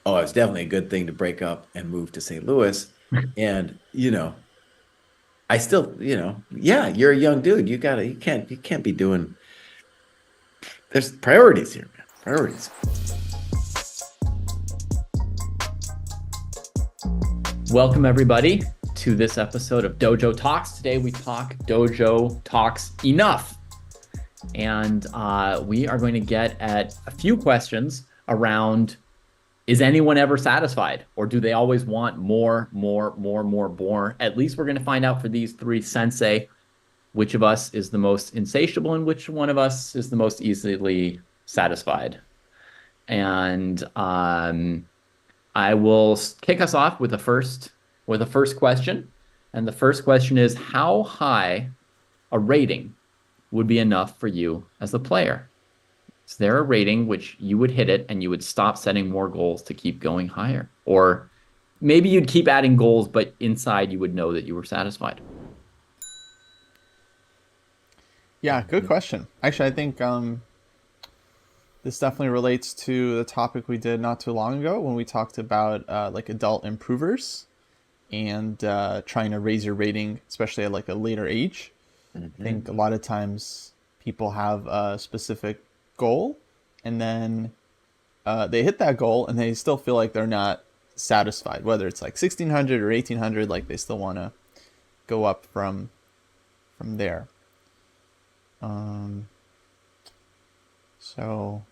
Oh, it's definitely a good thing to break up and move to St. Louis. And, I still, yeah, you're a young dude. You can't be doing, there's priorities here, man. Priorities. Welcome, everybody, to this episode of Dojo Talks. Today, we talk Dojo Talks enough. And we are going to get at a few questions around, is anyone ever satisfied? Or do they always want more, more, more, more, more? At least we're going to find out for these three sensei, which of us is the most insatiable and which one of us is the most easily satisfied. And I will kick us off with the first question. And the first question is, how high a rating would be enough for you as a player? Is there a rating which you would hit it and you would stop setting more goals to keep going higher? Or maybe you'd keep adding goals, but inside you would know that you were satisfied. Yeah, good question. Actually, I think this definitely relates to the topic we did not too long ago when we talked about like adult improvers and trying to raise your rating, especially at like a later age. I think a Mhm. lot of times people have a specific goal and then they hit that goal and they still feel like they're not satisfied, whether it's like 1600 or 1800, like they still want to go up from there. Um, so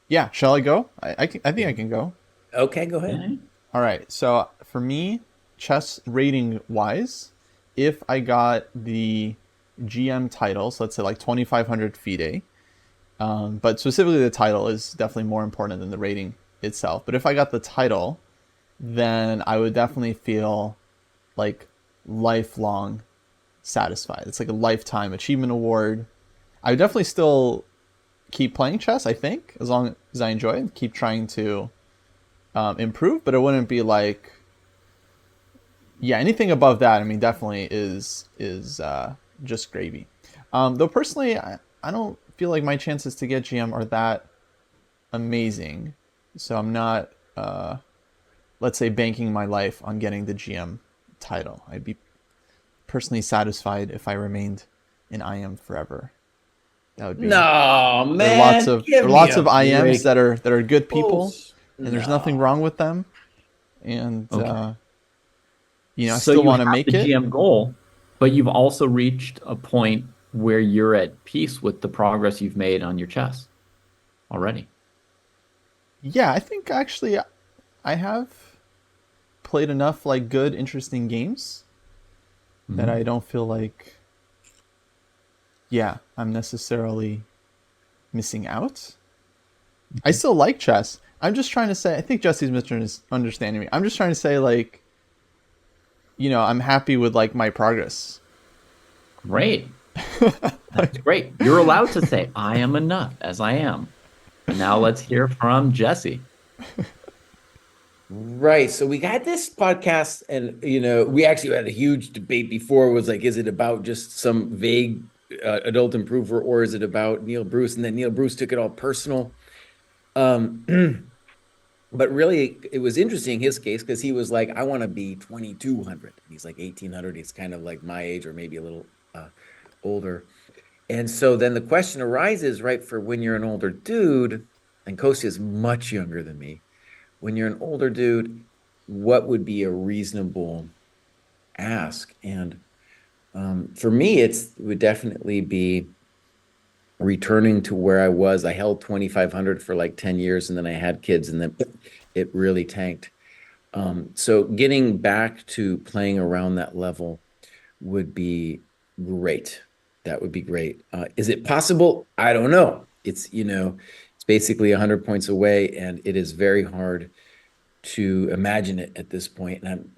yeah, shall I go? I think I can go. Okay, go ahead. Okay. All right. So for me, chess rating wise, if I got the GM title, so let's say like 2500 FIDE, but specifically the title is definitely more important than the rating itself. But if I got the title, then I would definitely feel like lifelong satisfied. It's like a lifetime achievement award. I would definitely still keep playing chess, I think, as long as I enjoy it, keep trying to improve, but it wouldn't be like, yeah, anything above that. I mean, definitely is just gravy. Though personally, I don't feel like my chances to get GM are that amazing, so I'm not, let's say, banking my life on getting the GM title. I'd be personally satisfied if I remained in IM forever. That would be. No, There are lots man, of give me a IMs break. that are good people, Bullshit. and there's nothing No. wrong with them, and Okay. I So still you want to have the make it. GM goal, but you've also reached a point where you're at peace with the progress you've made on your chess already. Yeah, I think actually I have played enough like good, interesting games that Mhm. I don't feel like, yeah, I'm necessarily missing out. I still like chess. I'm just trying to say, I think Jesse's misunderstanding me. I'm just trying to say, like, I'm happy with like my progress. Great. That's great. You're allowed to say, I am enough as I am. And now let's hear from Jesse. Right. So we got this podcast, and we actually had a huge debate before. It was like, is it about just some vague adult improver, or is it about Neil Bruce? And then Neil Bruce took it all personal. Um, but really, it was interesting his case because he was like, I want to be 2200. He's like 1800. He's kind of like my age or maybe a little older. And so then the question arises, right, for when you're an older dude, and Kostya is much younger than me. When you're an older dude, what would be a reasonable ask? And for me, it would definitely be returning to where I was. I held 2500 for like 10 years and then I had kids and then it really tanked. So getting back to playing around that level would be great. That would be great. Is it possible? I don't know. It's basically 100 points away and it is very hard to imagine it at this point. And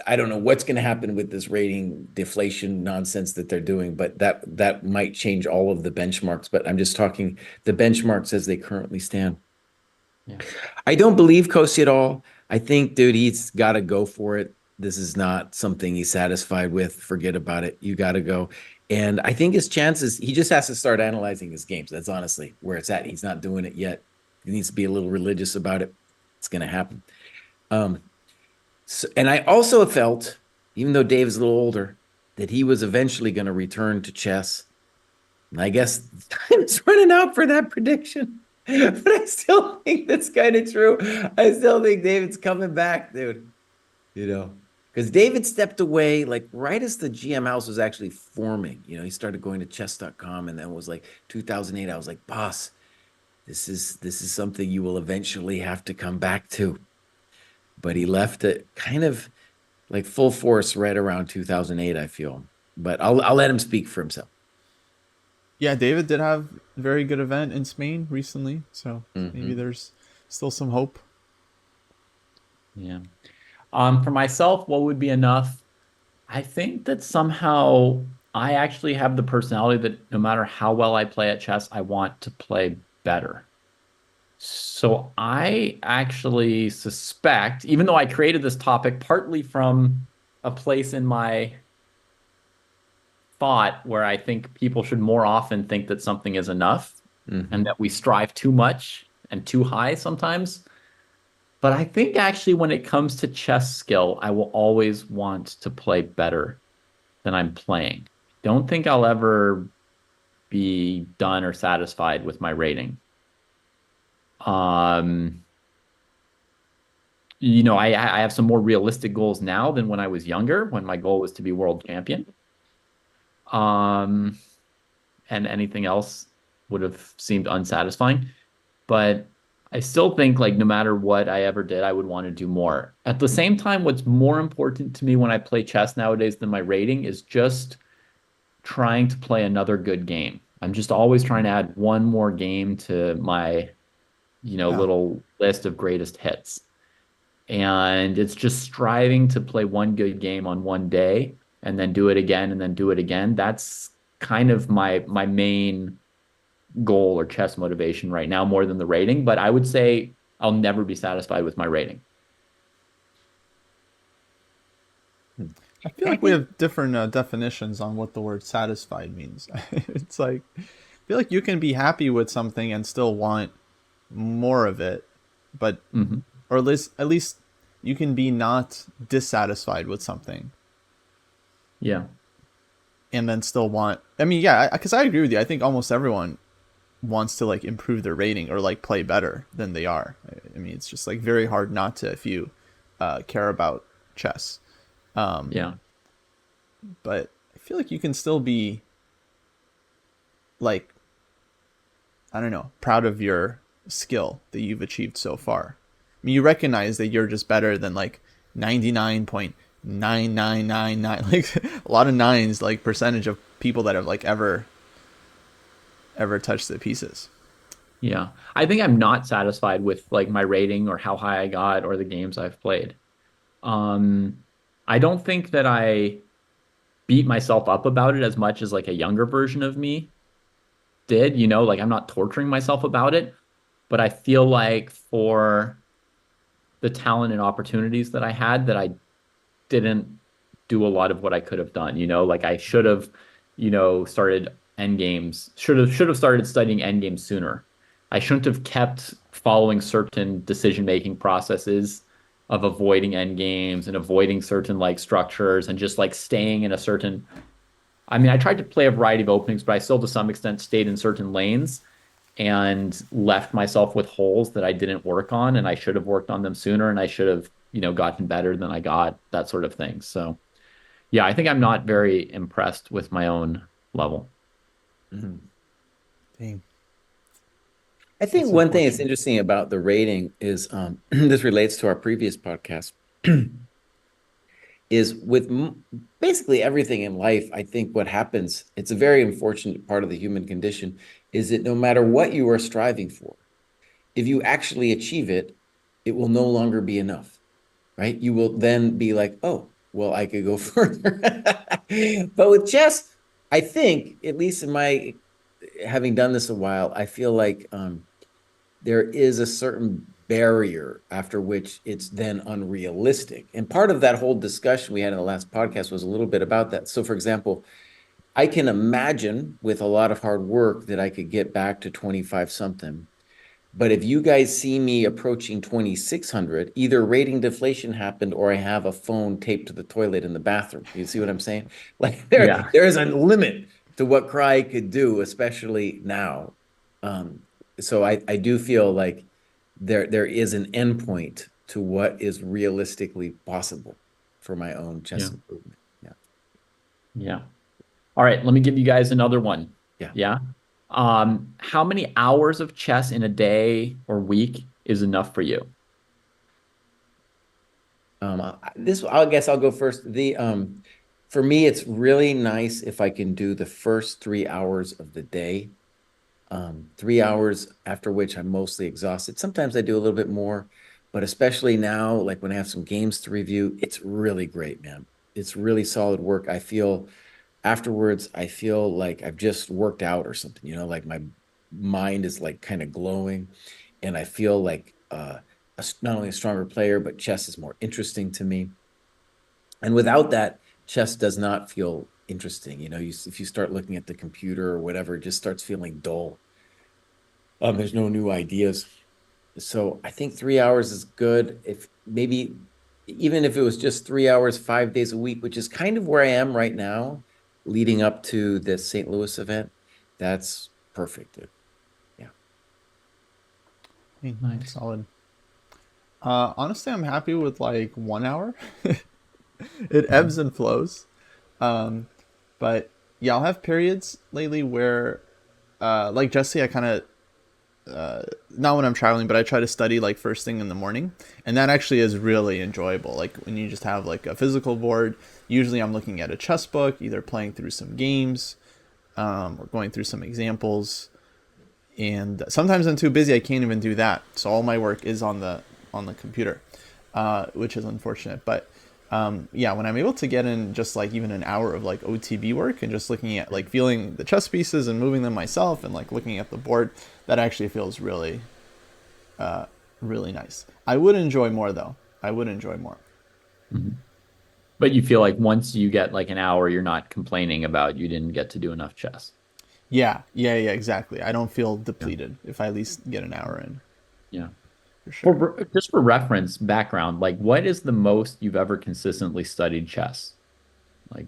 I don't know what's going to happen with this rating deflation nonsense that they're doing, but that might change all of the benchmarks. But I'm just talking the benchmarks as they currently stand. Yeah. I don't believe Kosi at all. I think, dude, he's got to go for it. This is not something he's satisfied with. Forget about it. You got to go. And I think his chances, he just has to start analyzing his games. That's honestly where it's at. He's not doing it yet. He needs to be a little religious about it. it's going to happen. So, and I also felt, even though Dave is a little older, that he was eventually going to return to chess. And I guess time's running out for that prediction. But I still think that's kind of true. I still think David's coming back, dude. Because David stepped away like right as the GM house was actually forming. He started going to chess.com, and then it was like 2008. I was like, boss, this is something you will eventually have to come back to. But he left it kind of like full force right around 2008, I feel. But I'll let him speak for himself. Yeah, David did have a very good event in Spain recently, so maybe Mhm. there's still some hope. Yeah. For myself, what would be enough? I think that somehow I actually have the personality that no matter how well I play at chess, I want to play better. So I actually suspect, even though I created this topic partly from a place in my thought where I think people should more often think that something is enough and Mhm. that we strive too much and too high sometimes. But I think actually when it comes to chess skill, I will always want to play better than I'm playing. Don't think I'll ever be done or satisfied with my rating. Um, I have some more realistic goals now than when I was younger, when my goal was to be world champion. Um, and anything else would have seemed unsatisfying. But I still think like no matter what I ever did, I would want to do more. At the same time, what's more important to me when I play chess nowadays than my rating is just trying to play another good game. I'm just always trying to add one more game to my, Yeah. little list of greatest hits. And it's just striving to play one good game on one day and then do it again and then do it again. That's kind of my main goal or chess motivation right now more than the rating, but I would say I'll never be satisfied with my rating. I feel I like we think have different definitions on what the word satisfied means. It's like, I feel like you can be happy with something and still want more of it, but, Hmm. or at least you can be not dissatisfied with something Yeah. and then still want, I mean, yeah, because I agree with you. I think almost everyone wants to like improve their rating or like play better than they are. I mean, it's just like very hard not to if you care about chess. Yeah. But I feel like you can still be like, I don't know, proud of your skill that you've achieved so far. I mean, you recognize that you're just better than like 99.9999, like a lot of nines, like percentage of people that have like ever touched the pieces. Yeah. I think I'm not satisfied with like my rating or how high I got or the games I've played. Um, I don't think that I beat myself up about it as much as like a younger version of me did, like I'm not torturing myself about it, but I feel like for the talent and opportunities that I had that I didn't do a lot of what I could have done, like I should have, started end games, should have started studying end games sooner. I shouldn't have kept following certain decision-making processes of avoiding end games and avoiding certain like structures and just like staying in a certain I mean, I tried to play a variety of openings, but I still to some extent stayed in certain lanes and left myself with holes that I didn't work on and I should have worked on them sooner and I should have, gotten better than I got, that sort of thing. So, yeah, I think I'm not very impressed with my own level. Mhm. Dang, I think that's one thing that's unfortunate. interesting about the rating is this relates to our previous podcast. Is with basically everything in life, I think what happens, it's a very unfortunate part of the human condition, is that no matter what you are striving for, if you actually achieve it, it will no longer be enough, right? You will then be like, oh, well, I could go further. But with chess, I think, at least in my having done this a while, I feel like there is a certain barrier after which it's then unrealistic. And part of that whole discussion we had in the last podcast was a little bit about that. So, for example, I can imagine with a lot of hard work that I could get back to 25 something. But if you guys see me approaching 2,600, either rating deflation happened or I have a phone taped to the toilet in the bathroom. You see what I'm saying? Like Yeah. there is a limit to what Kraai could do, especially now. So I do feel like there is an endpoint to what is realistically possible for my own chess Yeah. improvement. Yeah. Yeah. All right, let me give you guys another one. Yeah. Yeah. How many hours of chess in a day or week is enough for you? I guess I'll go first. For me, it's really nice if I can do the first 3 hours of the day. 3 hours after which I'm mostly exhausted. Sometimes I do a little bit more, but especially now, like when I have some games to review, it's really great, man. It's really solid work. I feel afterwards, I feel like I've just worked out or something, like my mind is like kind of glowing, and I feel like not only a stronger player, but chess is more interesting to me. And without that, chess does not feel interesting. If you start looking at the computer or whatever, it just starts feeling dull. There's no new ideas. So I think 3 hours is good. If maybe even if it was just 3 hours, 5 days a week, which is kind of where I am right now, leading up to the St. Louis event, that's perfect. Yeah. Nice. Solid. Honestly, I'm happy with like 1 hour. It ebbs and flows. Um, but yeah, I'll have periods lately where, like Jesse, I kind of not when I'm traveling, but I try to study like first thing in the morning, and that actually is really enjoyable. Like when you just have like a physical board. Usually, I'm looking at a chess book, either playing through some games, or going through some examples. And sometimes I'm too busy; I can't even do that. So all my work is on the computer, which is unfortunate. But yeah, when I'm able to get in just like even an hour of like OTB work and just looking at like feeling the chess pieces and moving them myself and like looking at the board, that actually feels really, really nice. I would enjoy more though. I would enjoy more. Mhm. But you feel like once you get like an hour, you're not complaining about you didn't get to do enough chess. Yeah, exactly. I don't feel Yeah. depleted if I at least get an hour in, Yeah. for sure. For just for reference background, like what is the most you've ever consistently studied chess? Like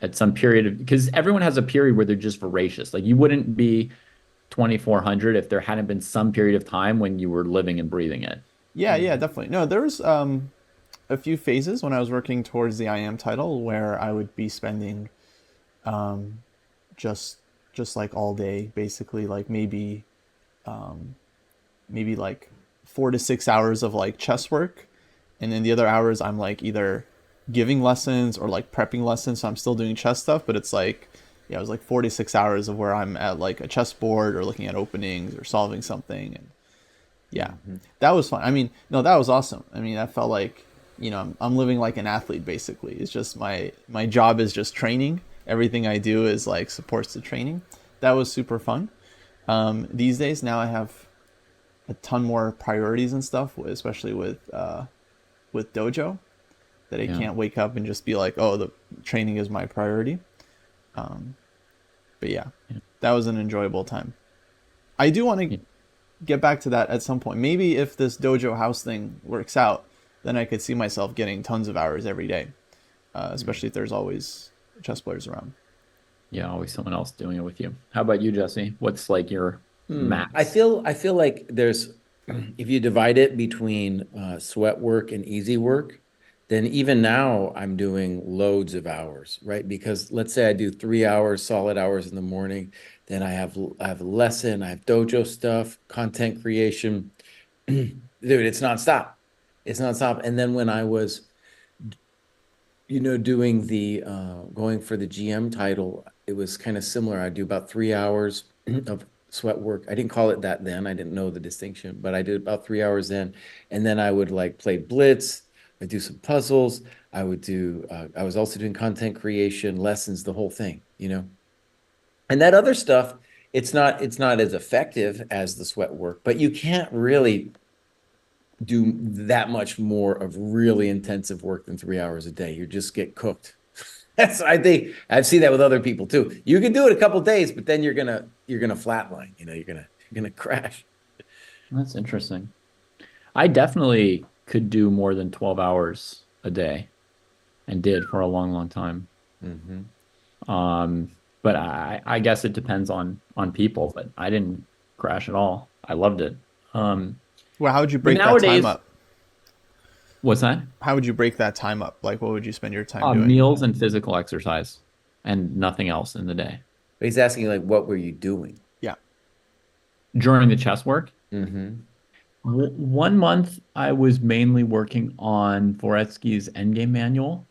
at some period of, because everyone has a period where they're just voracious. Like you wouldn't be 2400 if there hadn't been some period of time when you were living and breathing it. Yeah, definitely. No, there was a few phases when I was working towards the IM title where I would be spending just like all day, basically, like maybe like 4 to 6 hours of like chess work, and then the other hours I'm like either giving lessons or like prepping lessons. So I'm still doing chess stuff, but it's like, yeah, it was like 4 to 6 hours of where I'm at like a chessboard or looking at openings or solving something. And yeah, Mhm. that was fun. I mean, no, that was awesome. I mean, that felt like, I'm living like an athlete basically. It's just my job is just training. Everything I do is like supports the training. That was super fun. These days now I have a ton more priorities and stuff, especially with Dojo, that I Yeah. can't wake up and just be like, oh, the training is my priority. Um, but yeah, Yeah. that was an enjoyable time. I do want to Yeah. get back to that at some point. Maybe if this Dojo house thing works out, then I could see myself getting tons of hours every day, especially if there's always chess players around. Yeah, always someone else doing it with you. How about you, Jesse? What's like your I max? feel like there's if you divide it between sweat work and easy work, then even now I'm doing loads of hours, right? Because let's say I do 3 hours, solid hours in the morning, then I have a lesson, I have dojo stuff, content creation. Dude, it's nonstop. It's nonstop. And then when I was, doing the going for the GM title, it was kind of similar. I do about 3 hours of sweat work. I didn't call it that then. I didn't know the distinction, but I did about 3 hours then. And then I would like play blitz. I do some puzzles. I was also doing content creation, lessons, the whole thing. And that other stuff, it's not as effective as the sweat work, but you can't really do that much more of really intensive work than 3 hours a day. You just get cooked. I think I've seen that with other people too. You can do it a couple days, but then you're gonna flatline. You're gonna you're gonna crash. That's interesting. I definitely could do more than 12 hours a day and did for a long, long time. Hmm. But I guess it depends on people, but I didn't crash at all. I loved it. Um, Well, how would you but break that time nowadays, up? what's that? How would you break that time up? Like, what would you spend your time doing? Meals and physical exercise and nothing else in the day. But he's asking like, what were you doing? Yeah. During the chess work, Hmm. 1 month I was mainly working on Dvoretsky's Endgame Manual.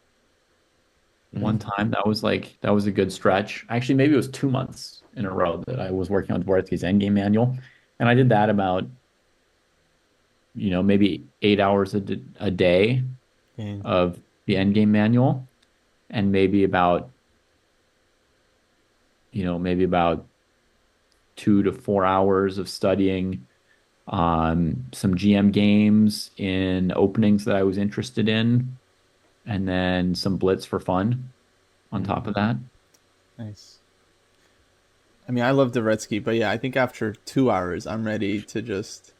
One Hmm. time that was a good stretch. Actually, maybe it was 2 months in a row that I was working on Dvoretsky's Endgame Manual, and I did that about maybe 8 hours a day And of the Endgame Manual, and maybe about 2 to 4 hours of studying some GM games in openings that I was interested in, and then some blitz for fun on top of Hmm. that. nice. I mean, I love Dvoretsky, but yeah, I think after 2 hours, I'm ready to just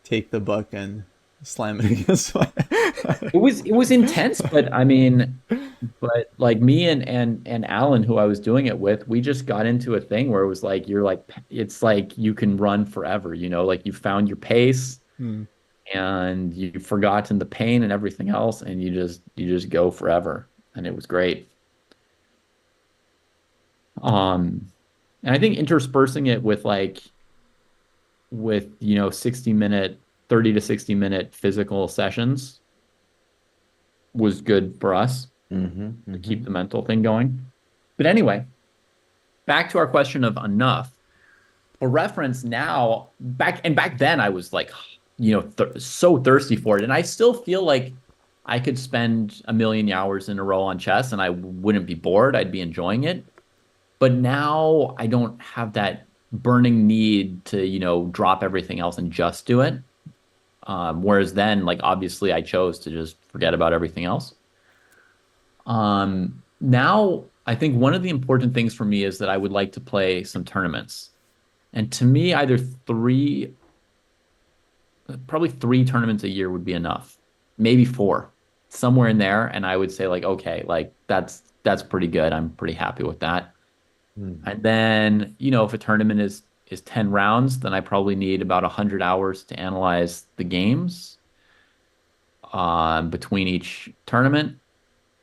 take the book and slam it against my. It was intense, but I mean, but like me and Alan, who I was doing it with, we just got into a thing where it was like it's like you can run forever, like you found your pace Hmm. and you've forgotten the pain and everything else, and you just go forever. And it was great. Um, and I think interspersing it with 60-minute, 30 to 60-minute physical sessions was good for us Hmm. to Hmm. keep the mental thing going. But anyway, back to our question of enough. For reference now, back then I was like, so thirsty for it. And I still feel like I could spend a million hours in a row on chess and I wouldn't be bored. I'd be enjoying it. But now I don't have that burning need to, drop everything else and just do it. Whereas then, like, obviously I chose to just forget about everything else. Now I think one of the important things for me is that I would like to play some tournaments. And to me, probably three tournaments a year would be enough. Maybe four, somewhere in there. And I would say like, okay, like that's pretty good. I'm pretty happy with that. Hmm. And then, if a tournament is 10 rounds, then I probably need about 100 hours to analyze the games between each tournament.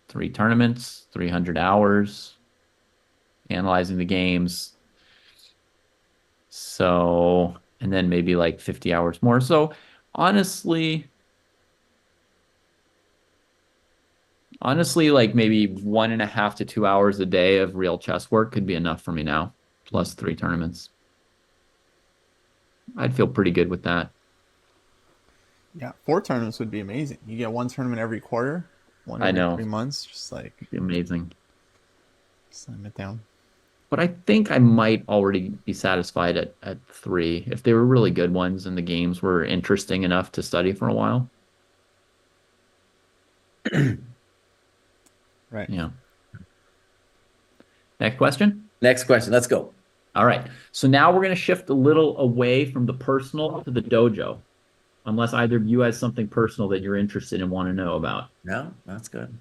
Three tournaments, 300 hours analyzing the games. So, and then maybe like 50 hours more. So, honestly, like maybe 1.5 to 2 hours a day of real chess work could be enough for me now, plus three tournaments. I'd feel pretty good with that. Yeah, 4 tournaments would be amazing. You get one tournament every quarter, one I every know. 3 months, just like It'd be amazing. slam it down. But I think I might already be satisfied at three if they were really good ones and the games were interesting enough to study for a while. Right. Yeah. Next question. Next question. Let's go. All right. So now we're going to shift a little away from the personal to the dojo, unless either of you has something personal that you're interested and want to know about. No, that's good.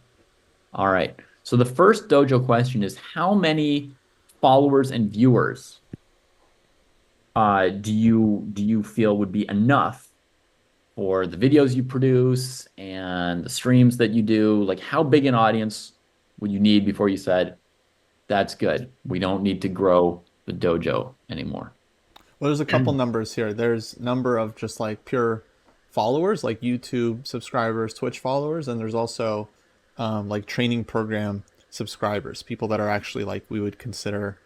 All right. So the first dojo question is how many followers and viewers do you feel would be enough for the videos you produce and the streams that you do? Like how big an audience would you need before you said, that's good. We don't need to grow the dojo anymore. Well, there's a couple numbers here. There's number of just like pure followers, like YouTube subscribers, Twitch followers, and there's also like training program subscribers, people that are actually like we would consider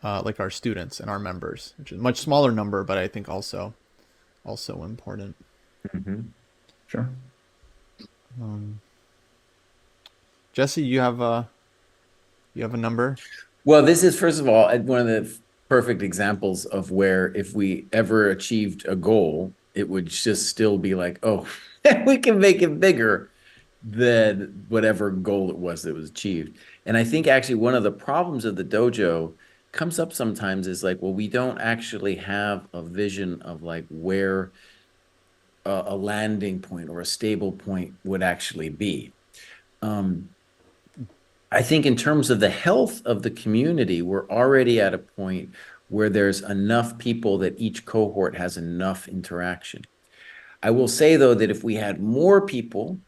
like our students and our members, which is a much smaller number, but I think also important. Hmm. Sure. Jesse, you have a number? Well, this is first of all one of the perfect examples of where if we ever achieved a goal, it would just still be like, oh, we can make it bigger than whatever goal it was that was achieved. And I think actually one of the problems of the dojo, comes up sometimes is like, well, we don't actually have a vision of like where a landing point or a stable point would actually be. Um, I think in terms of the health of the community, we're already at a point where there's enough people that each cohort has enough interaction. I will say, though, that if we had more people,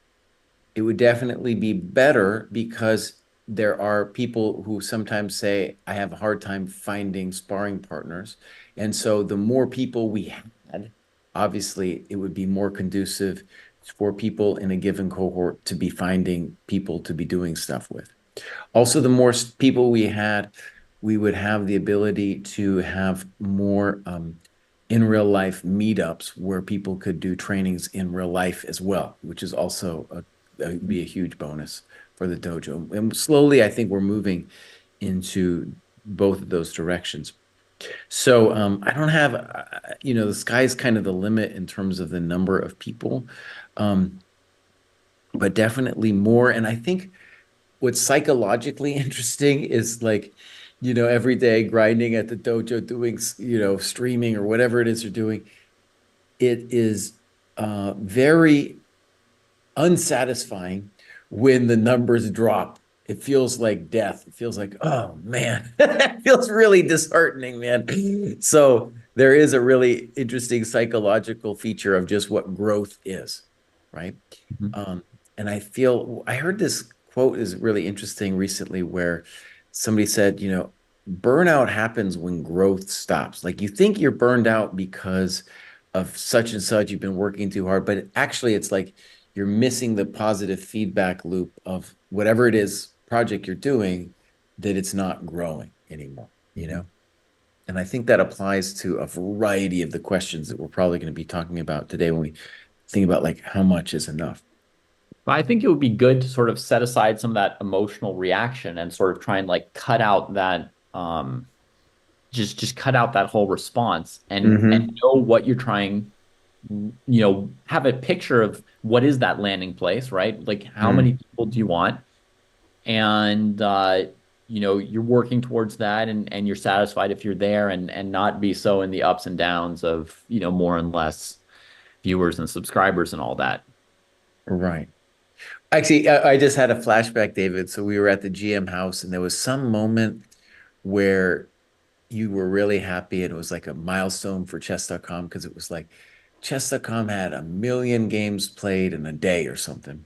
it would definitely be better because there are people who sometimes say, I have a hard time finding sparring partners. And so the more people we had, obviously, it would be more conducive for people in a given cohort to be finding people to be doing stuff with. Also, the more people we had, we would have the ability to have more in real life meetups where people could do trainings in real life as well, which is also be a huge bonus for the dojo. And slowly, I think we're moving into both of those directions. So I don't have, the sky's kind of the limit in terms of the number of people, um, but definitely more. And I think what's psychologically interesting is like, every day grinding at the dojo, doing, streaming or whatever it is you're doing. It is very unsatisfying when the numbers drop. It feels like death. It feels like, oh man, it feels really disheartening, man. So there is a really interesting psychological feature of just what growth is, right? Mhm. And I heard this quote is really interesting recently where somebody said, burnout happens when growth stops. Like you think you're burned out because of such and such, you've been working too hard, but actually it's like you're missing the positive feedback loop of whatever it is project you're doing, that it's not growing anymore. And I think that applies to a variety of the questions that we're probably going to be talking about today when we think about like how much is enough. But I think it would be good to sort of set aside some of that emotional reaction and sort of try and like cut out that just cut out that whole response and Mm-hmm. know what you're trying, have a picture of what is that landing place, right? Like how many Mm. people do you want? And you're working towards that and you're satisfied if you're there and not be so in the ups and downs of, more and less viewers and subscribers and all that. Right. Actually, I just had a flashback, David. So we were at the GM house, and there was some moment where you were really happy, and it was like a milestone for chess.com because it was like chess.com had 1 million games played in a day or something.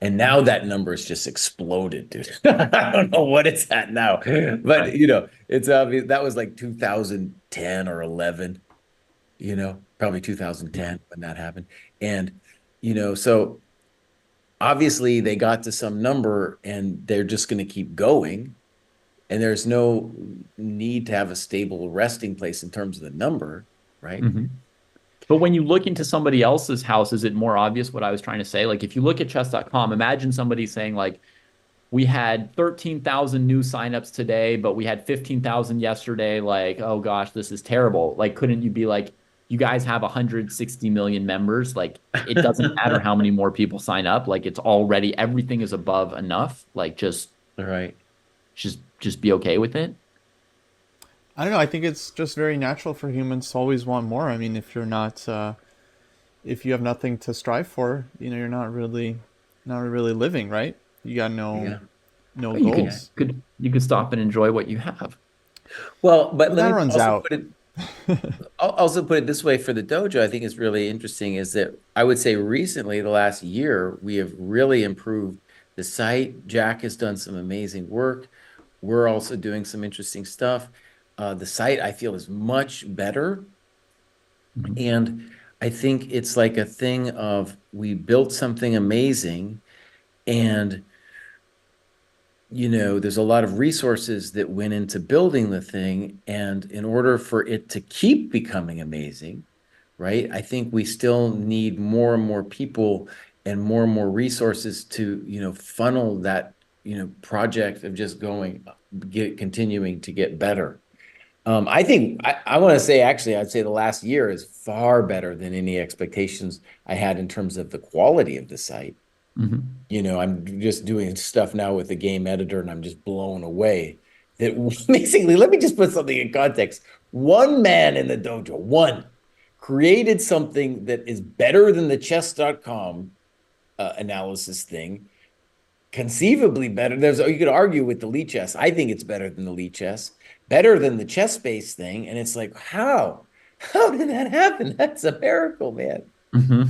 And now that number has just exploded, dude. I don't know what it's at now, but Right. it's obvious that was like 2010 or 11, probably Yeah. 2010 when that happened. And, so obviously they got to some number and they're just going to keep going. And there's no need to have a stable resting place in terms of the number, right? Mhm. But when you look into somebody else's house, is it more obvious what I was trying to say? Like if you look at chess.com, imagine somebody saying like, we had 13,000 new signups today, but we had 15,000 yesterday. Like, oh gosh, this is terrible. Like, couldn't you be like, you guys have 160 million members. Like, it doesn't matter how many more people sign up. Like, it's already everything is above enough. Like, All right. just be okay with it. I don't know. I think it's just very natural for humans to always want more. I mean, if you're not, if you have nothing to strive for, you're not really living, right? You got Yeah. no But you Yeah. could stop and enjoy what you have. Well, but But let that me runs out. also put it this way for the dojo. I think is really interesting is that I would say recently, the last year, we have really improved the site. Jack has done some amazing work. We're also doing some interesting stuff. The site I feel is much better. Mhm. And I think it's like a thing of we built something amazing and there's a lot of resources that went into building the thing. And in order for it to keep becoming amazing, right, I think we still need more and more people and more resources to, funnel that, project of just continuing to get better. I think I want to say actually, I'd say the last year is far better than any expectations I had in terms of the quality of the site. Mhm. I'm just doing stuff now with the game editor and I'm just blown away that basically, let me just put something in context. One man in the dojo, one, created something that is better than the chess.com analysis thing, conceivably better. You could argue with the Lee chess. I think it's better than the Lee chess, better than the chess base thing. And it's like, how? How did that happen? That's a miracle, man. Mm-hmm.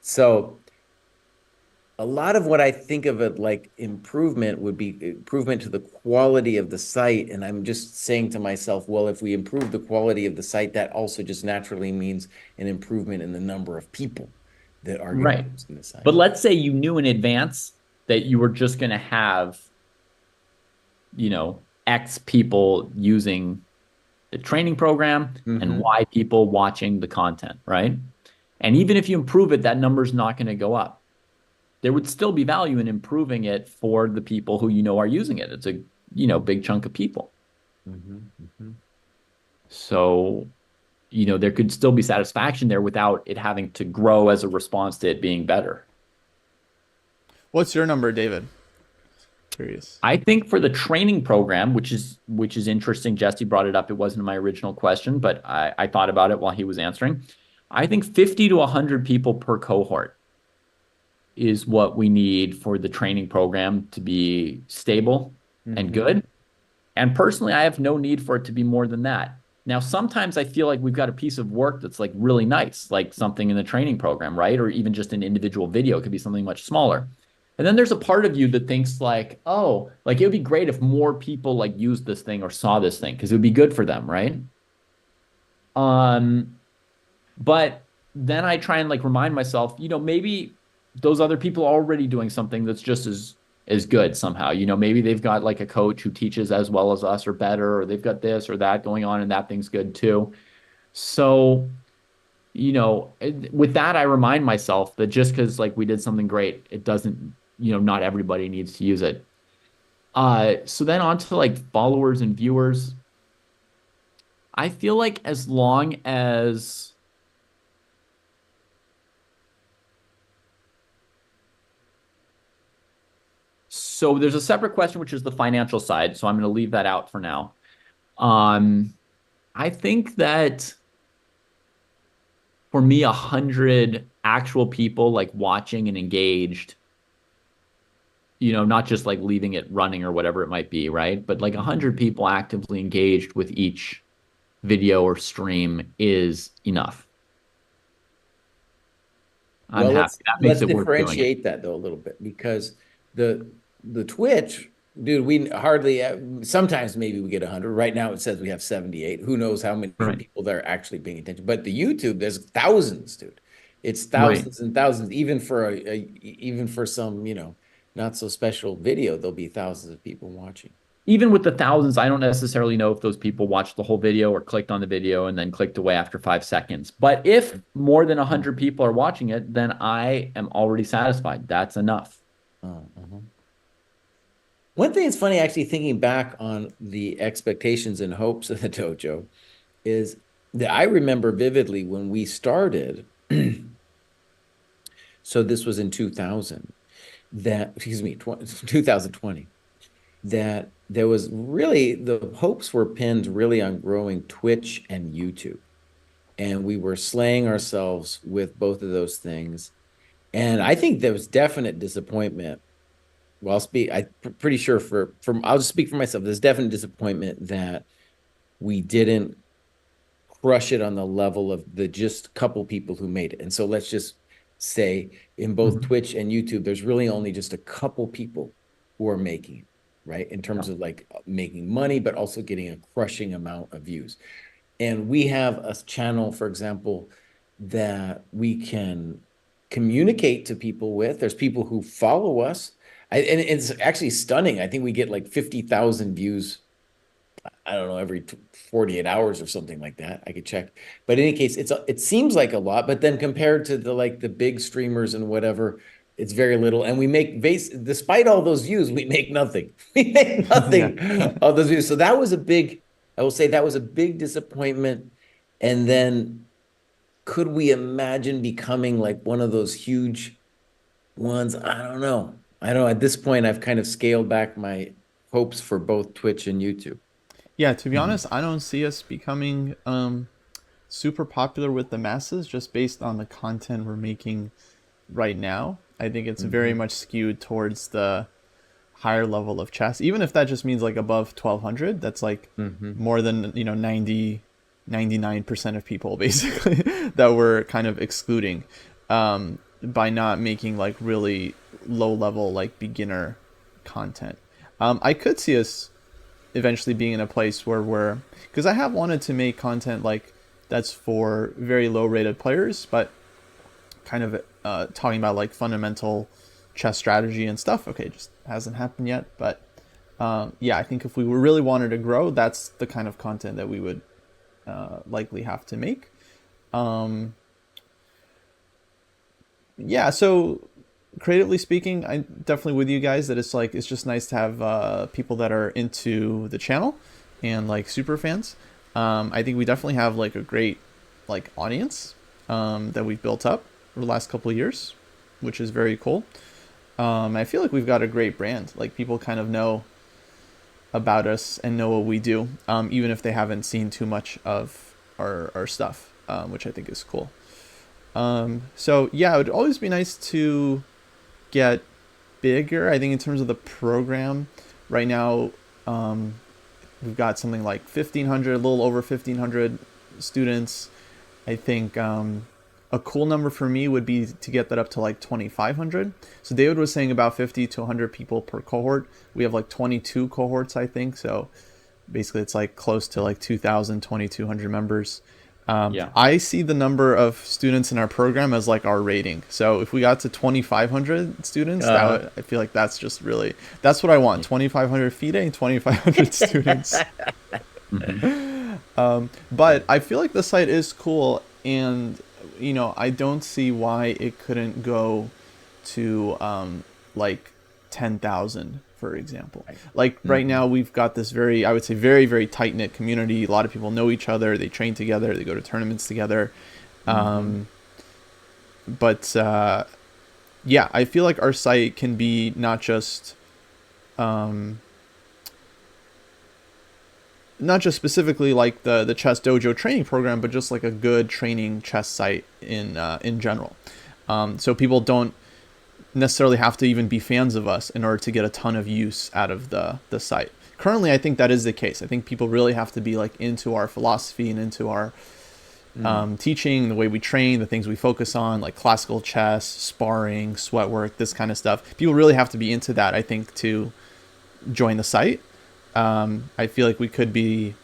So a lot of what I think of it like improvement would be improvement to the quality of the site. And I'm just saying to myself, well, if we improve the quality of the site, that also just naturally means an improvement in the number of people that are going to Right. be using the site. But let's say you knew in advance that you were just going to have, X people using the training program and Mhm. Y people watching the content, right? And even if you improve it, that number's not going to go up. There would still be value in improving it for the people who are using it. It's a, big chunk of people. Mhm. Mhm. So, there could still be satisfaction there without it having to grow as a response to it being better. What's your number, David? Curious. I think for the training program, which is interesting, Jesse brought it up. It wasn't my original question, but I thought about it while he was answering. I think 50 to 100 people per cohort is what we need for the training program to be stable and Mm-hmm. good. And personally, I have no need for it to be more than that. Now, sometimes I feel like we've got a piece of work that's like really nice, like something in the training program, right? Or even just an individual video. It could be something much smaller. And then there's a part of you that thinks like, oh, like it would be great if more people like used this thing or saw this thing because it would be good for them, right? Um, but then I try and like remind myself, maybe those other people are already doing something that's just as good somehow. Maybe they've got like a coach who teaches as well as us or better, or they've got this or that going on and that thing's good too. So, with that, I remind myself that just because like we did something great, it doesn't, not everybody needs to use it. So then on to like followers and viewers. I feel like as long as So there's a separate question, which is the financial side. So I'm going to leave that out for now. Um, I think that for me, 100 actual people like watching and engaged, not just like leaving it running or whatever it might be, right? But like 100 people actively engaged with each video or stream is enough. I'm Well, happy. let's That makes let's it worth doing it. differentiate that though a little bit because the Twitch, dude, we hardly sometimes maybe we get 100. Right now it says we have 78. Who knows how many Right. people that are actually paying attention? But the YouTube, there's thousands, dude. It's Right. thousands and thousands. Even for even for some, not so special video, there'll be thousands of people watching. Even with the thousands, I don't necessarily know if those people watched the whole video or clicked on the video and then clicked away after 5 seconds. But if more than 100 people are watching it, then I am already satisfied. That's enough. Uh-huh. One thing that's funny, actually thinking back on the expectations and hopes of the dojo, is that I remember vividly when we started. So this was in 2000, that, excuse me, 2020, that there was really, the hopes were pinned really on growing Twitch and YouTube. And we were slaying ourselves with both of those things. And I think there was definite disappointment. Well, I'm pretty sure I'll just speak for myself. There's definite disappointment that we didn't crush it on the level of the just couple people who made it. And so let's just say in both Mhm. Twitch and YouTube, there's really only just a couple people who are making it, right? In Yeah. terms of like making money, but also getting a crushing amount of views. And we have a channel, for example, that we can communicate to people with. There's people who follow us. And it's actually stunning. I think we get like 50,000 views, I don't know, every 48 hours or something like that. I could check. But in any case, it seems like a lot, but then compared to the big streamers and whatever, it's very little. And we make despite all those views, we make nothing. We make Yeah. nothing of those views. So that was I will say that was a big disappointment. And then could we imagine becoming like one of those huge ones? I don't know. I don't know. At this point, I've kind of scaled back my hopes for both Twitch and YouTube. Yeah, to be honest, I don't see us becoming super popular with the masses just based on the content we're making right now. I think it's very much skewed towards the higher level of chess, even if that just means like above 1200. That's like more than 99% of people basically that we're kind of excluding by not making like really low level like beginner content. I could see us eventually being in a place where we're, because I have wanted to make content like that's for very low rated players, but kind of talking about like fundamental chess strategy and stuff. Okay, it just hasn't happened yet, but yeah, I think if we really wanted to grow, that's the kind of content that we would likely have to make. Yeah, so creatively speaking, I'm definitely with you guys that it's just nice to have people that are into the channel and like super fans. I think we definitely have like a great like audience that we've built up over the last couple of years, which is very cool. I feel like we've got a great brand. Like people kind of know about us and know what we do, even if they haven't seen too much of our stuff, which I think is cool. So yeah, it would always be nice to get bigger. I think in terms of the program right now, we've got something like 1,500, a little over 1,500 students. I think a cool number for me would be to get that up to like 2,500. So David was saying about 50 to 100 people per cohort. We have like 22 cohorts, I think. So basically it's like close to like 2,000, 2,200 members. I see the number of students in our program as like our rating. So if we got to 2,500 students, I feel like that's just really, that's what I want. 2,500 FIDE, 2,500 students. But I feel like the site is cool, and I don't see why it couldn't go to like 10,000, for example. Like right now we've got this I would say very, very tight knit community. A lot of people know each other. They train together. They go to tournaments together. But yeah, I feel like our site can be not just specifically like the Chess Dojo training program, but just like a good training chess site in general. So people don't necessarily have to even be fans of us in order to get a ton of use out of the site. Currently, I think that is the case. I think people really have to be like into our philosophy and into our teaching, the way we train, the things we focus on, like classical chess, sparring, sweat work, this kind of stuff. People really have to be into that, I think, to join the site. I feel like we could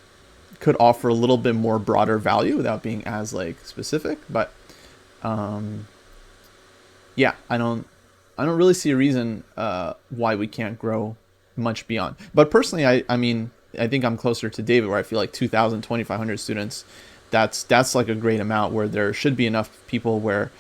offer a little bit more broader value without being as like specific, but yeah, I don't really see a reason why we can't grow much beyond. But personally, I mean, I think I'm closer to David, where I feel like 2,000, 2,500 students, that's like a great amount where there should be enough people where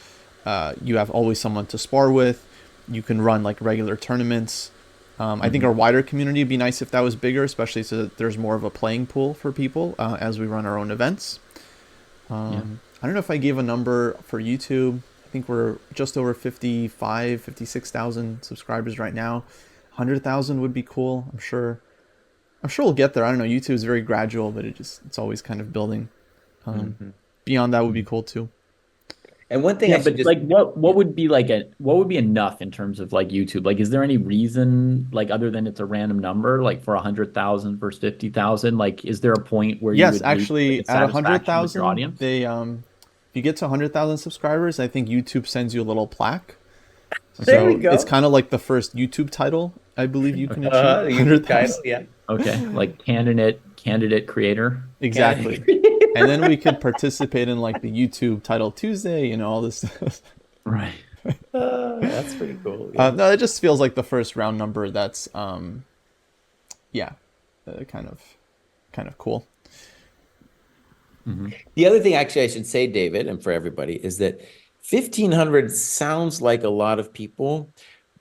you have always someone to spar with. You can run like regular tournaments. I think our wider community would be nice if that was bigger, especially so that there's more of a playing pool for people as we run our own events. I don't know if I gave a number for YouTube. I think we're just over 56,000 subscribers right now. 100,000 would be cool. I'm sure we'll get there. I don't know. YouTube is very gradual, but it's always kind of building. Beyond that would be cool too. And one thing, but like, what would be enough in terms of like YouTube? Like, is there any reason, like, other than it's a random number, like for 100,000 versus 50,000? Like, is there a point where yes, you would actually reach, like, at satisfaction with your 100,000, audience? they if you get to 100,000 subscribers, I think YouTube sends you a little plaque. There we go. It's kind of like the first YouTube title, I believe you can achieve. YouTube title, yeah. Okay, like candidate creator. Exactly. And then we could participate in like the YouTube Title Tuesday, all this stuff. Right. That's pretty cool. Yeah. No, it just feels like the first round number that's, kind of cool. The other thing, actually, I should say, David, and for everybody, is that 1,500 sounds like a lot of people,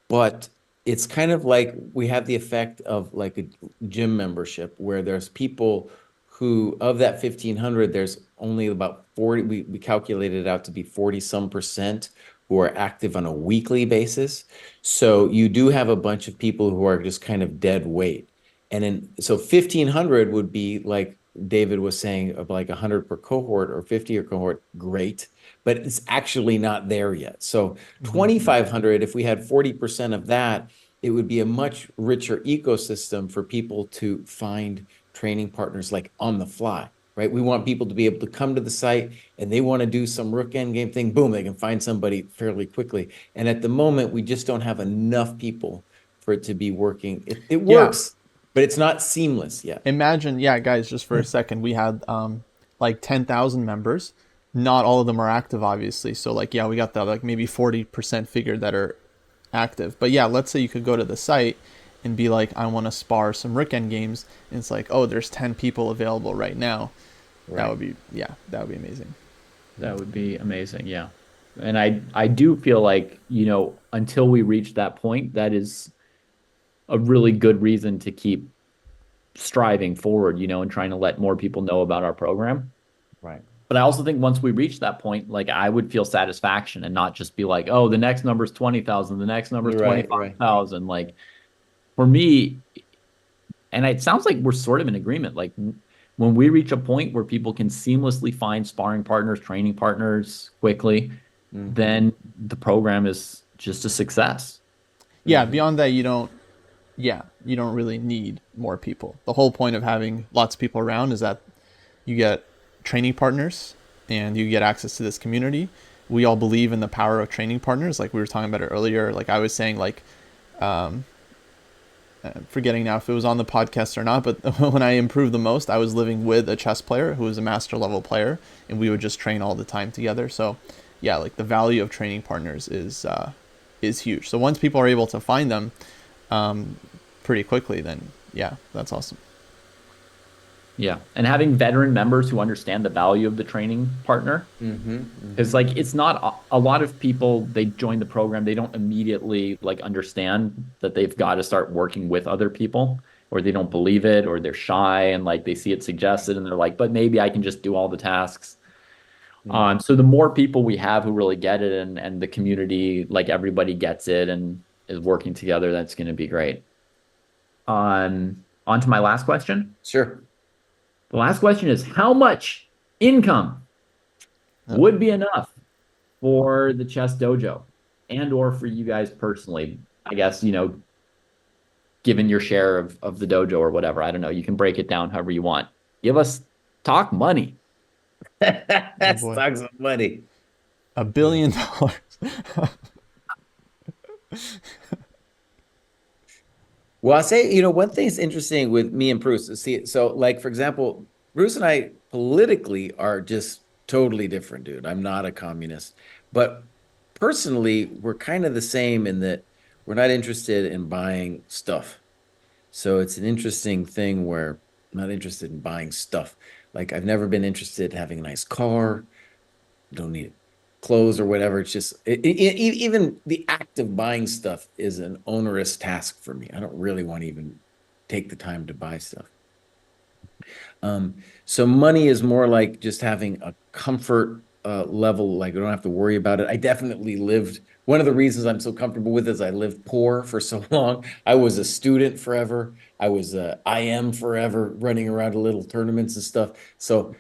but it's kind of like we have the effect of like a gym membership where there's people who, of that 1,500, there's only about 40, we calculated it out to be 40-some% who are active on a weekly basis. So you do have a bunch of people who are just kind of dead weight. And then, so 1,500 would be like David was saying, of like 100 per cohort or 50 per cohort, great, but it's actually not there yet. So 2,500, if we had 40% of that, it would be a much richer ecosystem for people to find training partners like on the fly, right? We want people to be able to come to the site and they want to do some rook endgame thing, boom, they can find somebody fairly quickly. And at the moment, we just don't have enough people for it to be working. It works, but it's not seamless yet. Imagine, yeah, guys, just for a second, we had like 10,000 members. Not all of them are active, obviously. So like, yeah, we got the like maybe 40% figure that are active. But yeah, let's say you could go to the site and be like, I want to spar some Rick End games. And it's like, oh, there's 10 people available right now. Right. That would be, yeah, that would be amazing. That would be amazing. Yeah. And I do feel like, you know, until we reach that point, that is a really good reason to keep striving forward, you know, and trying to let more people know about our program. Right. But I also think once we reach that point, like I would feel satisfaction and not just be like, oh, the next number is 20,000, the next number is Right, 25,000. Like for me, and it sounds like we're sort of in agreement. Like when we reach a point where people can seamlessly find sparring partners, training partners quickly, then the program is just a success. Yeah, beyond that, you don't really need more people. The whole point of having lots of people around is that you get training partners and you get access to this community. We all believe in the power of training partners, like we were talking about it earlier. Like I was saying, like forgetting now if it was on the podcast or not, but when I improved the most, I was living with a chess player who was a master level player, and we would just train all the time together. So yeah, like the value of training partners is huge. So once people are able to find them pretty quickly, then yeah, that's awesome. Yeah. And having veteran members who understand the value of the training partner is like, it's not a lot of people, they join the program, they don't immediately like understand that they've got to start working with other people, or they don't believe it, or they're shy and like they see it suggested and they're like, but maybe I can just do all the tasks. So the more people we have who really get it, and the community, like everybody gets it and is working together, that's going to be great. On to my last question. Sure. The last question is, how much income would be enough for the Chess Dojo and or for you guys personally? I guess, you know, given your share of the dojo or whatever, I don't know. You can break it down however you want. Talk money. Let's boy. talk some money. $1 billion. Well, I'll say, you know, one thing that's interesting with me and Bruce is see, so like, for example, Bruce and I politically are just totally different, dude. I'm not a communist, but personally, we're kind of the same in that we're not interested in buying stuff. So it's an interesting thing where I'm not interested in buying stuff. Like I've never been interested in having a nice car. Don't need clothes or whatever. It's just even the act of buying stuff is an onerous task for me. I don't really want to even take the time to buy stuff. So money is more like just having a comfort level, like I don't have to worry about it. I definitely lived, one of the reasons I'm so comfortable with is I lived poor for so long. I was a student forever. I was IM forever, running around to little tournaments and stuff. So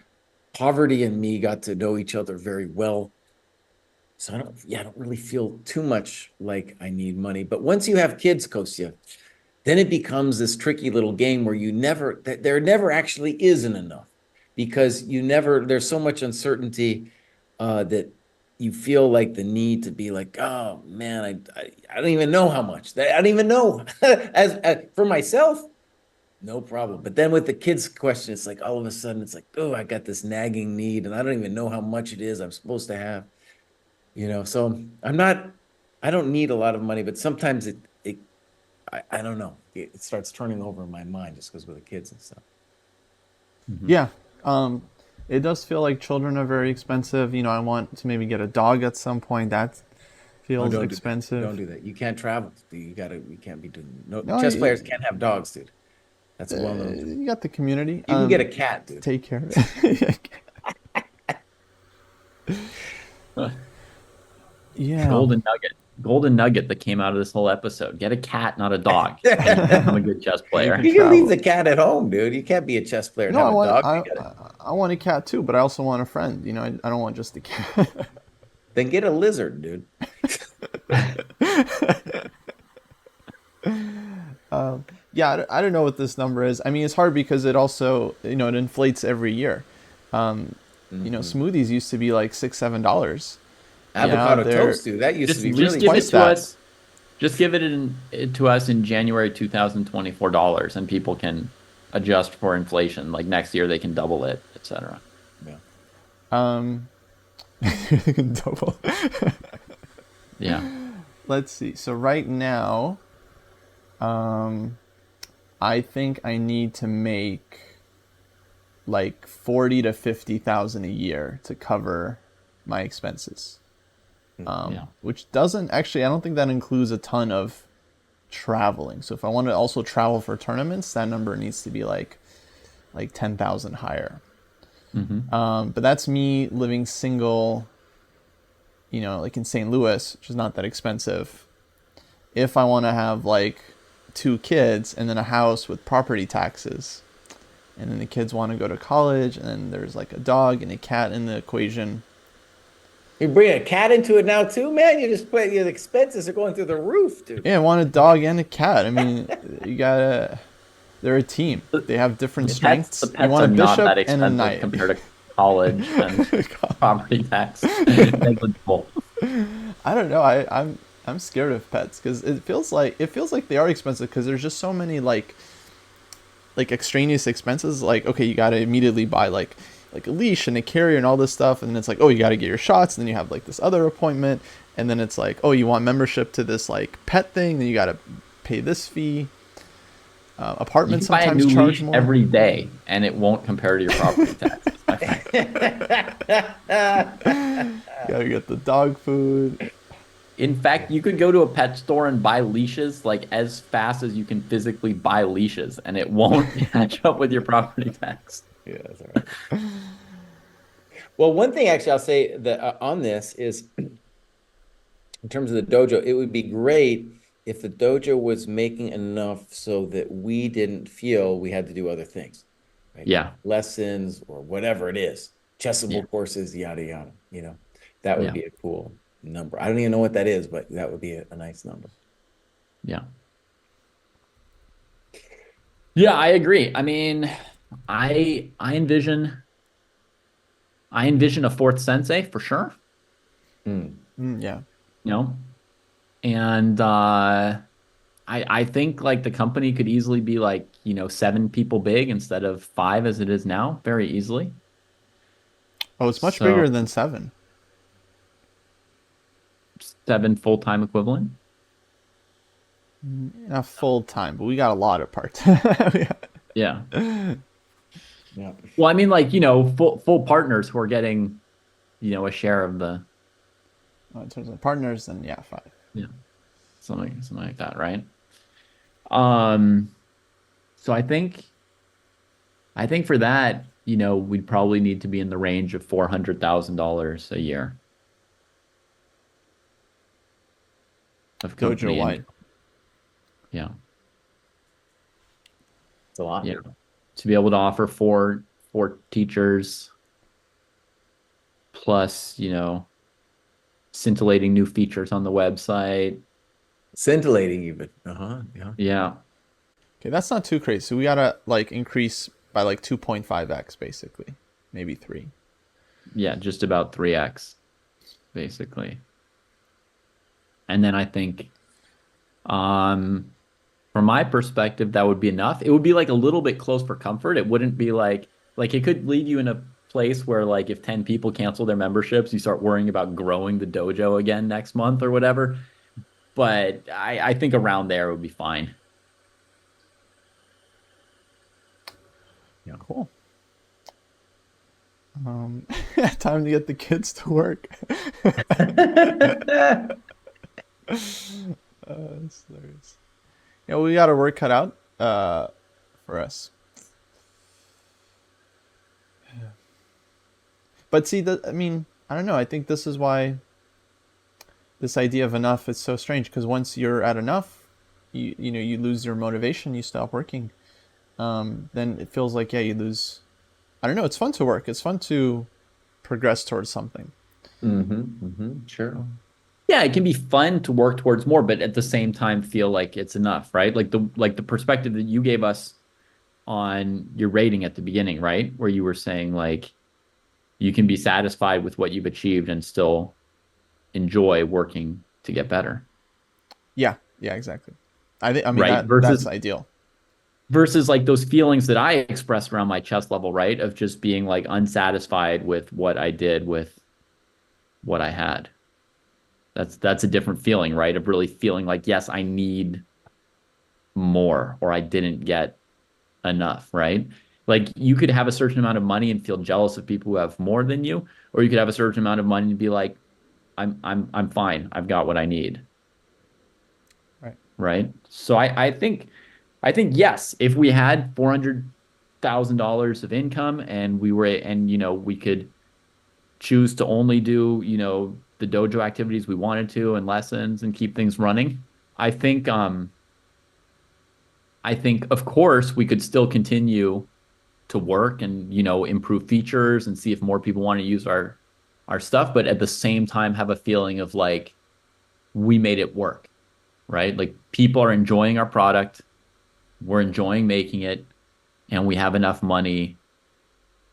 poverty and me got to know each other very well. So I don't really feel too much like I need money. But once you have kids, Kostya, then it becomes this tricky little game where there never actually isn't enough, because there's so much uncertainty that you feel like the need to be like, oh man, I don't even know how much. I don't even know. as for myself, no problem. But then with the kids question, it's like all of a sudden it's like, oh, I got this nagging need and I don't even know how much it is I'm supposed to have. You know, so I don't need a lot of money, but sometimes I don't know. It starts turning over in my mind just because with the kids and stuff. Yeah. It does feel like children are very expensive. You know, I want to maybe get a dog at some point. That feels expensive. Don't do that. You can't travel. You can't be doing, No, chess players can't have dogs, dude. That's well known. You got the community. You can get a cat, dude. Take care of it. Uh, Yeah. Golden nugget. golden nugget that came out of this whole episode. Get a cat, not a dog. And you become a good chess player. You can leave the cat at home, dude. You can't be a chess player and No, have a dog I together. I want a cat too, but I also want a friend. You know, I don't want just a cat. Then get a lizard, dude. Yeah, I don't know what this number is. I mean, it's hard because it also, you know, it inflates every year. You know, smoothies used to be like $6-7. Avocado they're- toast, dude. That used Just, to be just really give it twice to that. us. Just give it to us in January $2,024, and people can adjust for inflation. Like next year, they can double it, etc. Yeah. Double. Yeah. Let's see. So right now, I think I need to make like 40 to 50,000 a year to cover my expenses. Yeah. Which doesn't actually, I don't think that includes a ton of traveling. So if I want to also travel for tournaments, that number needs to be like 10,000 higher. But that's me living single, you know, like in St. Louis, which is not that expensive. If I want to have like 2 kids and then a house with property taxes, and then the kids want to go to college, and then there's like a dog and a cat in the equation. You bring a cat into it now too, man. You just put your expenses are going through the roof, dude. Yeah, I want a dog and a cat. I mean, you gotta. They're a team. They have different strengths. The You pets want are a not bishop that and a expensive knight. compared to college and property tax. Negligible. I don't know. I'm scared of pets because it feels like they are expensive because there's just so many like extraneous expenses. Like, okay, you gotta immediately buy like a leash and a carrier and all this stuff, and then it's like, oh, you gotta get your shots, and then you have like this other appointment, and then it's like, oh, you want membership to this like pet thing, then you gotta pay this fee. You Apartments can buy a sometimes new charge leash more. every day, and it won't compare to your property taxes. My friend. You gotta get the dog food. In fact, you could go to a pet store and buy leashes like as fast as you can physically buy leashes, and it won't catch up with your property tax. Yeah, that's all right. Well, one thing actually I'll say that on this is, in terms of the dojo, it would be great if the dojo was making enough so that we didn't feel we had to do other things, right? Yeah. Lessons or whatever it is, chessable courses, yada yada. You know, that would be a cool number. I don't even know what that is, but that would be a nice number. Yeah. Yeah, I agree. I mean, I envision a 4th sensei for sure. Yeah. You know, and I think like the company could easily be like, you know, 7 people big instead of 5 as it is now, very easily. Oh, it's much So- bigger than 7. 7 full-time equivalent. Not full time, but we got a lot of parts. Yeah. Yeah. Well, I mean, like, you know, full partners who are getting, you know, a share of the, In terms of partners, then yeah, 5. yeah, something like that, right? So I think for that, you know, we'd probably need to be in the range of $400,000 a year of company Dojo wide. income. Yeah, It's a lot. yeah. To be able to offer four teachers plus, you know, scintillating new features on the website. Scintillating even. Yeah. Yeah. Okay, that's not too crazy. So we gotta like increase by like 2.5x basically, maybe 3. Yeah, just about 3x, basically. And then I think, from my perspective, that would be enough. It would be like a little bit close for comfort. It wouldn't be like it could leave you in a place where like if 10 people cancel their memberships, you start worrying about growing the dojo again next month or whatever. But I think around there would be fine. Yeah, cool. Time to get the kids to work. That's hilarious. Yeah, we got our work cut out for us. But see, I mean, I don't know. I think this is why this idea of enough is so strange, because once you're at enough, you lose your motivation, you stop working. Then it feels like, yeah, you lose. I don't know. It's fun to work. It's fun to progress towards something. Sure. Yeah, it can be fun to work towards more, but at the same time feel like it's enough, right? Like the perspective that you gave us on your rating at the beginning, right? Where you were saying like you can be satisfied with what you've achieved and still enjoy working to get better. Yeah, exactly. I mean right? that's ideal. Versus like those feelings that I expressed around my chess level, right? Of just being like unsatisfied with what I did with what I had. That's a different feeling, right? Of really feeling like, yes, I need more, or I didn't get enough, right? Like you could have a certain amount of money and feel jealous of people who have more than you, or you could have a certain amount of money and be like, I'm fine. I've got what I need. Right. Right. So I think yes, if we had $400,000 of income and we could choose to only do, the dojo activities we wanted to and lessons and keep things running, I think of course we could still continue to work and, improve features and see if more people want to use our stuff, but at the same time have a feeling of like we made it work, right? Like people are enjoying our product, we're enjoying making it, and we have enough money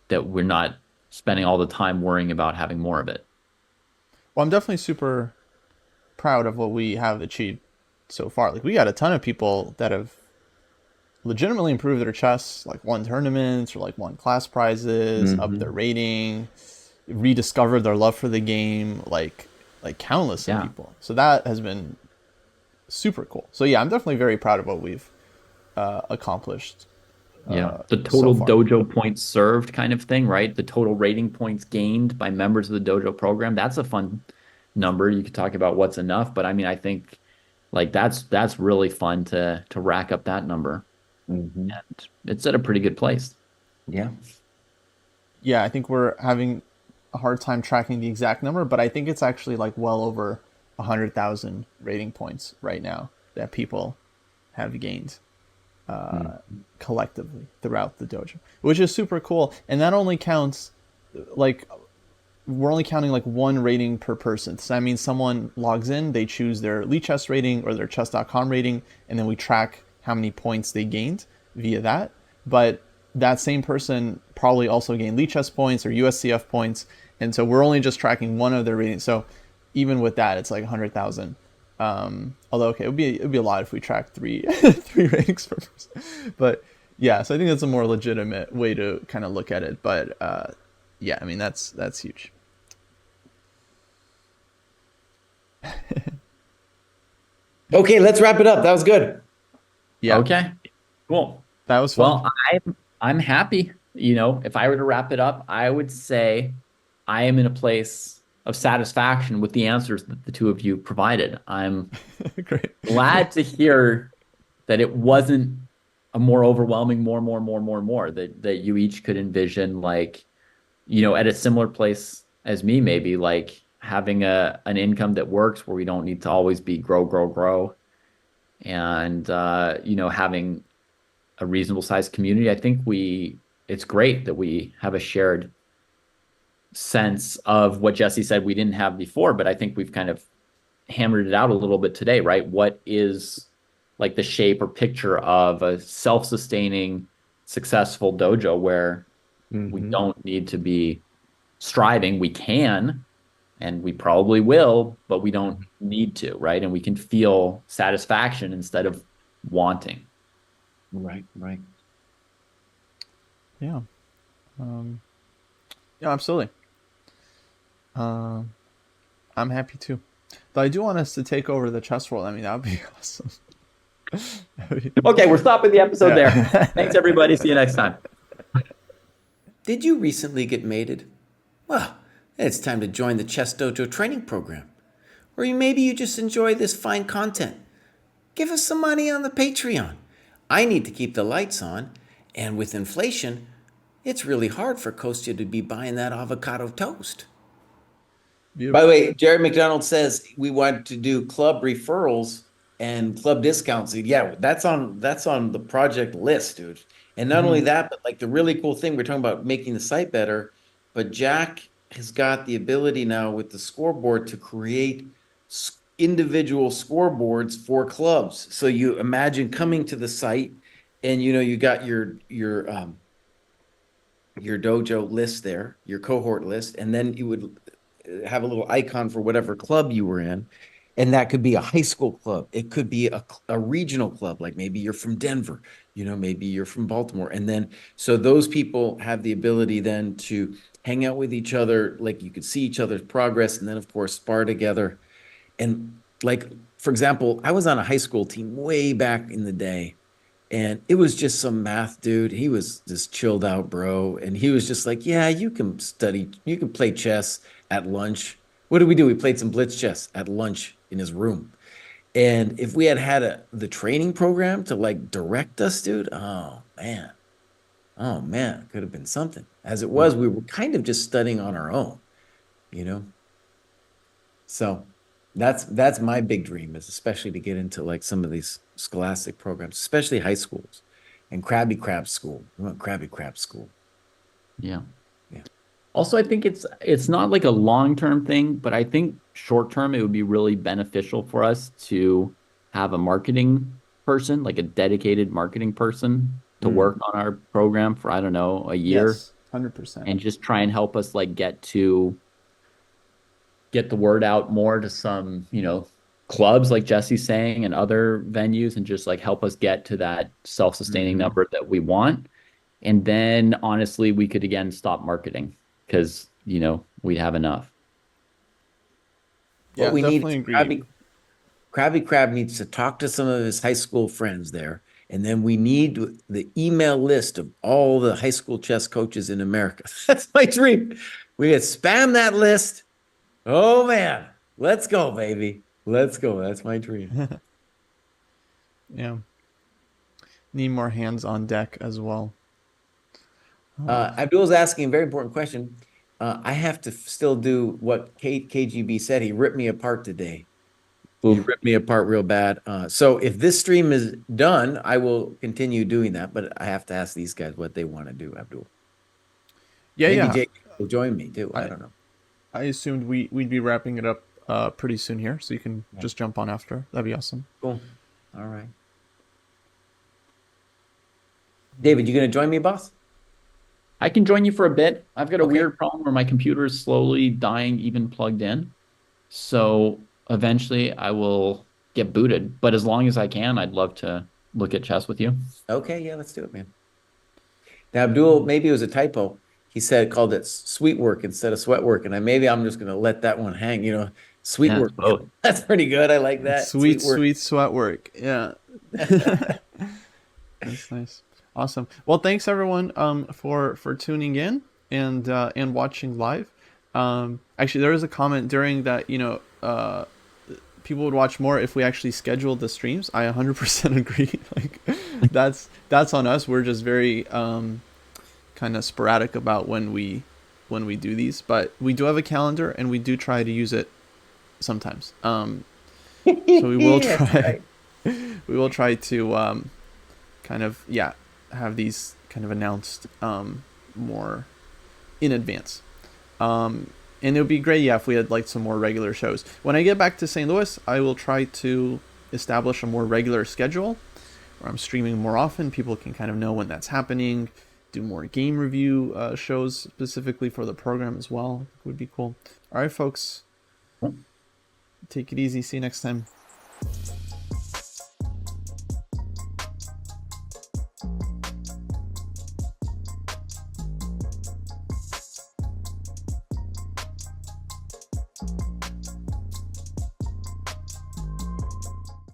that we're not spending all the time worrying about having more of it. Well, I'm definitely super proud of what we have achieved so far. Like we got a ton of people that have legitimately improved their chess, like won tournaments or like won class prizes, upped their rating, rediscovered their love for the game, like countless of people. So that has been super cool. So yeah, I'm definitely very proud of what we've accomplished. The total so dojo points served kind of thing, right? The total rating points gained by members of the dojo program. That's a fun number. You could talk about what's enough, but I mean, I think like that's really fun to rack up that number. And it's at a pretty good place. Yeah. Yeah, I think we're having a hard time tracking the exact number, but I think it's actually like well over 100,000 rating points right now that people have gained collectively throughout the dojo, which is super cool. And that only counts, like, we're only counting like one rating per person. So that means someone logs in, they choose their Lichess rating or their chess.com rating, and then we track how many points they gained via that. But that same person probably also gained Lichess points or USCF points, and so we're only just tracking one of their ratings. So even with that, it's like 100,000. Although okay, it'd be a lot if we tracked three ratings per person. But yeah, so I think that's a more legitimate way to kind of look at it. But yeah, I mean that's huge. Okay, let's wrap it up. That was good. Yeah. Okay. Cool. That was fun. Well, I'm happy. If I were to wrap it up, I would say I am in a place of satisfaction with the answers that the two of you provided. I'm Great. glad to hear that it wasn't a more overwhelming more that you each could envision like, at a similar place as me, maybe like having an income that works where we don't need to always be grow. And, having a reasonable sized community. I think it's great that we have a shared sense of what Jesse said we didn't have before, but I think we've kind of hammered it out a little bit today, right? What is like the shape or picture of a self-sustaining, successful dojo where we don't need to be striving. We can, and we probably will, but we don't need to, right? And we can feel satisfaction instead of wanting. Right. Yeah. Yeah, absolutely. I'm happy too. But I do want us to take over the chess world. I mean, that would be awesome. Okay, we're stopping the episode there. Thanks, everybody. See you next time. Did you recently get mated? Well, it's time to join the ChessDojo training program. Or maybe you just enjoy this fine content. Give us some money on the Patreon. I need to keep the lights on, and with inflation, it's really hard for Kostya to be buying that avocado toast. Beautiful. By the way, Jared McDonald says we want to do club referrals and club discounts. Yeah, that's on the project list, dude. And not only that, but like the really cool thing, we're talking about making the site better, but Jack has got the ability now with the scoreboard to create individual scoreboards for clubs. So you imagine coming to the site and you got your dojo list there, your cohort list, and then you would have a little icon for whatever club you were in. And that could be a high school club. It could be a regional club, like maybe you're from Denver, maybe you're from Baltimore. And then, so those people have the ability then to hang out with each other, like you could see each other's progress, and then, of course, spar together. And like, for example, I was on a high school team way back in the day, and it was just some math dude. He was just chilled out, bro. And he was just like, yeah, you can play chess at lunch. What did we do? We played some blitz chess at lunch in his room. And if we had had the training program to like direct us, dude, oh man, it could have been something. As it was, we were kind of just studying on our own, you know? So that's my big dream, is especially to get into like some of these scholastic programs, especially high schools and Krabby Krab school. We want Krabby Krab school. Yeah. Yeah. Also, I think it's not like a long-term thing, but I think short-term it would be really beneficial for us to have a marketing person, like a dedicated marketing person to work on our program for, I don't know, a year. Yes, 100%. And just try and help us like get the word out more to some, clubs like Jesse's saying and other venues, and just like help us get to that self-sustaining number that we want. And then honestly, we could again stop marketing because, we'd have enough. Yeah, What we need definitely is agree. Krabby Krab needs to talk to some of his high school friends there. And then we need the email list of all the high school chess coaches in America. That's my dream. We could spam that list. Oh man, let's go, baby. Let's go. That's my dream. Yeah. Need more hands on deck as well. Abdul's asking a very important question. I have to still do what KGB said. He ripped me apart today. He ripped me apart real bad. So if this stream is done, I will continue doing that. But I have to ask these guys what they want to do, Abdul. Yeah, Maybe yeah. Jake will join me too. I don't know. I assumed we'd be wrapping it up pretty soon here, so you can just jump on after. That'd be awesome. Cool. All right. David, you gonna join me, boss? I can join you for a bit. I've got a Okay. weird problem where my computer is slowly dying even plugged in. So eventually I will get booted. But as long as I can, I'd love to look at chess with you. Okay, yeah, let's do it, man. Now, Abdul, maybe it was a typo. He called it sweet work instead of sweat work, and maybe I'm just gonna let that one hang. Sweet Yeah, work. both. That's pretty good. I like that. Sweet, work. sweet sweat work. Yeah. That's nice. Awesome. Well, thanks everyone for tuning in and watching live. Actually, there was a comment during that, people would watch more if we actually scheduled the streams. I 100% agree. Like that's on us. We're just very kind of sporadic about when we do these, but we do have a calendar and we do try to use it sometimes. So we will try. We will try to kind of have these kind of announced more in advance. And it would be great, if we had like some more regular shows. When I get back to St. Louis, I will try to establish a more regular schedule where I'm streaming more often. People can kind of know when that's happening. Do more game review shows specifically for the program as well. It would be cool. All right, folks. Take it easy. See you next time.